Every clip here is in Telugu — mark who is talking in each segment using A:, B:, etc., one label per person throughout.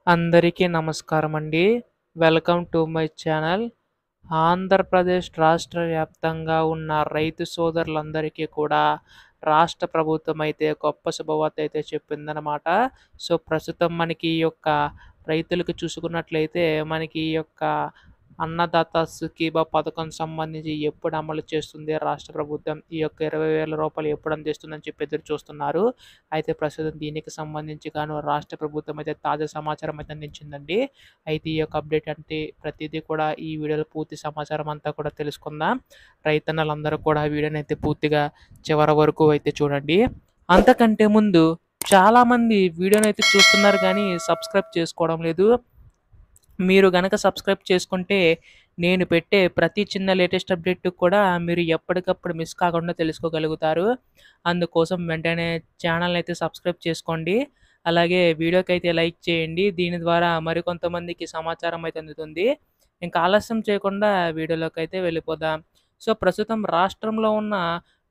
A: అందరికీ నమస్కారమండి. Welcome to my channel. Andhra Pradesh రాష్ట్ర వ్యాప్తంగా ఉన్న రైతు సోదరులందరికీ కూడా రాష్ట్ర ప్రభుత్వం అయితే గొప్ప శుభవార్త అయితే చెప్పిందనమాట. సో, ప్రస్తుతం మనకి ఈ యొక్క రైతులకు చూసుకున్నట్లయితే మనకి ఈ యొక్క అన్నదాత సుఖీభా పథకం సంబంధించి ఎప్పుడు అమలు చేస్తుంది రాష్ట్ర ప్రభుత్వం? ఈ యొక్క రూ. 20,000 ఎప్పుడు అందిస్తుందని చెప్పి ఎదురు చూస్తున్నారు. అయితే ప్రస్తుతం దీనికి సంబంధించి గాను రాష్ట్ర ప్రభుత్వం అయితే తాజా సమాచారం అయితే అందించిందండి. అయితే ఈ యొక్క అప్డేట్ అంటే ప్రతిదీ కూడా ఈ వీడియోలో పూర్తి సమాచారం అంతా కూడా తెలుసుకుందాం. రైతన్నలందరూ కూడా వీడియోని అయితే పూర్తిగా చివరి వరకు అయితే చూడండి. అంతకంటే ముందు చాలామంది వీడియోని అయితే చూస్తున్నారు కానీ సబ్స్క్రైబ్ చేసుకోవడం లేదు. మీరు గనక సబ్స్క్రైబ్ చేసుకుంటే నేను పెట్టే ప్రతి చిన్న లేటెస్ట్ అప్డేట్ కూడా మీరు ఎప్పటికప్పుడు మిస్ కాకుండా తెలుసుకోగలుగుతారు. అందుకోసం వెంటనే ఛానల్‌ని అయితే సబ్స్క్రైబ్ చేసుకోండి. అలాగే వీడియోకైతే లైక్ చేయండి. దీని ద్వారా మరికొంతమందికి సమాచారం అయితే అందుతుంది. ఇంకా ఆలస్యం చేయకుండా వీడియోలోకైతే వెళ్ళిపోదాం. సో, ప్రస్తుతం రాష్ట్రంలో ఉన్న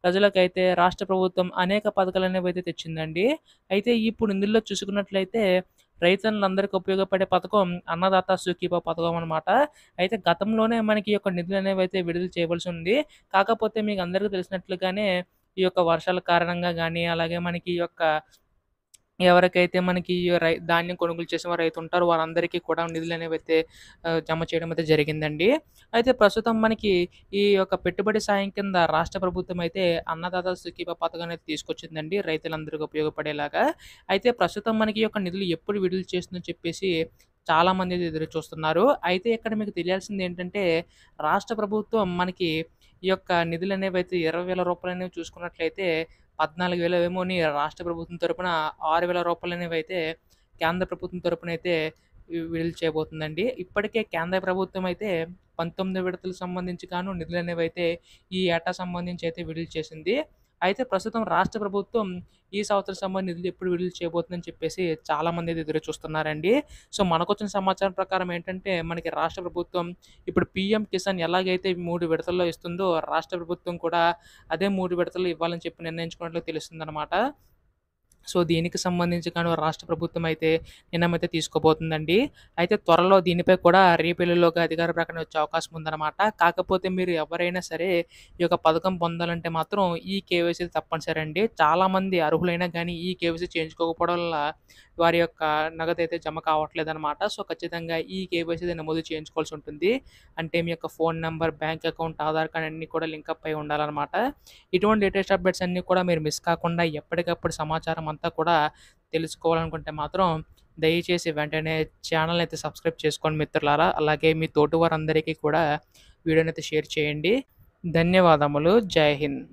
A: ప్రజలకైతే రాష్ట్ర ప్రభుత్వం అనేక పథకాలనేవి అయితే తెచ్చిందండి. అయితే ఇప్పుడు ఇందులో చూసుకున్నట్లయితే రైతన్నులందరికీ ఉపయోగపడే పథకం అన్నదాత సుఖీభవ పథకం అనమాట. అయితే గతంలోనే మనకి ఈ యొక్క నిధులనేవైతే విడుదల చేయవలసి ఉంది. కాకపోతే మీకు అందరికీ తెలిసినట్లుగానే ఈ యొక్క వర్షాల కారణంగా గానీ, అలాగే మనకి ఈ యొక్క ఎవరికైతే మనకి ధాన్యం కొనుగోలు చేసిన రైతు ఉంటారో వారందరికీ కూడా నిధులనేవైతే జమ చేయడం అయితే జరిగిందండి. అయితే ప్రస్తుతం మనకి ఈ యొక్క పెట్టుబడి సాయం కింద రాష్ట్ర ప్రభుత్వం అయితే అన్నదాత సుఖీభవ పథకాన్ని అయితే తీసుకొచ్చిందండి రైతులందరికీ ఉపయోగపడేలాగా. అయితే ప్రస్తుతం మనకి ఈ యొక్క నిధులు ఎప్పుడు విడుదల చేస్తుందని చెప్పేసి చాలామంది అయితే ఎదురు చూస్తున్నారు. అయితే ఇక్కడ మీకు తెలియాల్సింది ఏంటంటే రాష్ట్ర ప్రభుత్వం మనకి ఈ యొక్క నిధులనేవైతే రూ. 20,000 చూసుకున్నట్లయితే 14,000 ఏమోని రాష్ట్ర ప్రభుత్వం తరపున, రూ. 6,000 కేంద్ర ప్రభుత్వం తరపునైతే విడుదల చేయబోతుందండి. ఇప్పటికే కేంద్ర ప్రభుత్వం అయితే 19 విడతలకు సంబంధించి గాను నిధులనేవైతే ఈ ఏటా సంబంధించి అయితే విడుదల చేసింది. అయితే ప్రస్తుతం రాష్ట్ర ప్రభుత్వం ఈ సంవత్సరం సంబంధించి నిధులు ఎప్పుడు విడుదల చేయబోతుందని చెప్పేసి చాలామంది అయితే ఎదురు చూస్తున్నారండి. సో, మనకొచ్చిన సమాచారం ప్రకారం ఏంటంటే మనకి రాష్ట్ర ప్రభుత్వం ఇప్పుడు పీఎం కిసాన్ ఎలాగైతే 3 విడతల్లో ఇస్తుందో రాష్ట్ర ప్రభుత్వం కూడా అదే 3 విడతల్లో ఇవ్వాలని చెప్పి నిర్ణయించుకున్నట్లు తెలుస్తుందనమాట. సో, దీనికి సంబంధించి గాను రాష్ట్ర ప్రభుత్వం అయితే నిర్ణయమైతే తీసుకోబోతుందండి. అయితే త్వరలో దీనిపై కూడా రేపు ఎల్లుండిలోగా అధికార ప్రకటన వచ్చే అవకాశం ఉందన్నమాట. కాకపోతే మీరు ఎవరైనా సరే ఈ యొక్క పథకం పొందాలంటే మాత్రం ఈ కేవైసీ తప్పనిసరి అండి. చాలామంది అర్హులైనా గానీ ఈ కేవైసీ చేయించుకోకపోవడం వల్ల వారి యొక్క నగదైతే జమ కావట్లేదనమాట. సో, ఖచ్చితంగా ఈ కేవైసీ నమోదు చేయించుకోవాల్సి ఉంటుంది. అంటే మీ యొక్క phone number, bank account, Aadhaar card అన్నీ కూడా లింకప్ అయి ఉండాలనమాట. ఇటువంటి లేటెస్ట్ అప్డేట్స్ అన్నీ కూడా మీరు మిస్ కాకుండా ఎప్పటికప్పుడు సమాచారం అంతా కూడా తెలుసుకోవాలనుకుంటే మాత్రం దయచేసి వెంటనే ఛానల్‌ని అయితే సబ్స్క్రైబ్ చేసుకోండి మిత్రులారా. అలాగే మీ తోటి వారందరికీ కూడా వీడియోని అయితే షేర్ చేయండి. ధన్యవాదములు. జై హింద్.